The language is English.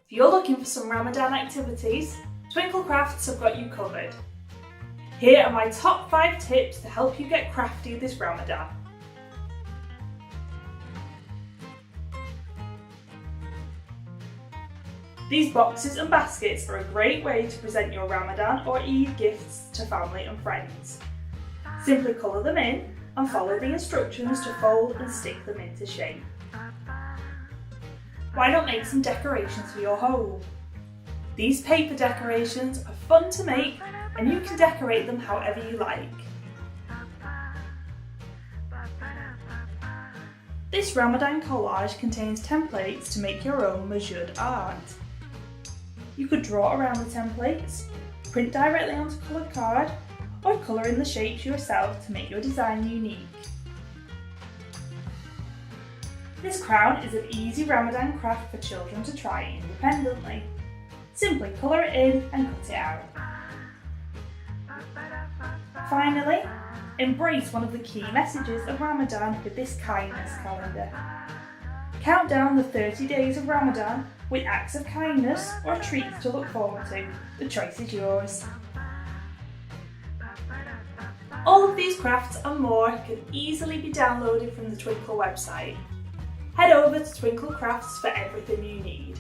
If you're looking for some Ramadan activities, Twinkl Crafts have got you covered. Here are my top 5 tips to help you get crafty this Ramadan. These boxes and baskets are a great way to present your Ramadan or Eid gifts to family and friends. Simply colour them in and follow the instructions to fold and stick them into shape. Why not make some decorations for your home? These paper decorations are fun to make and you can decorate them however you like. This Ramadan collage contains templates to make your own Majid art. You could draw around the templates, print directly onto coloured card, or colour in the shapes yourself to make your design unique. This crown is an easy Ramadan craft for children to try independently. Simply colour it in and cut it out. Finally, embrace one of the key messages of Ramadan with this kindness calendar. Count down the 30 days of Ramadan with acts of kindness or treats to look forward to. The choice is yours. All of these crafts and more can easily be downloaded from the Twinkl website. Head over to Twinkl Crafts for everything you need.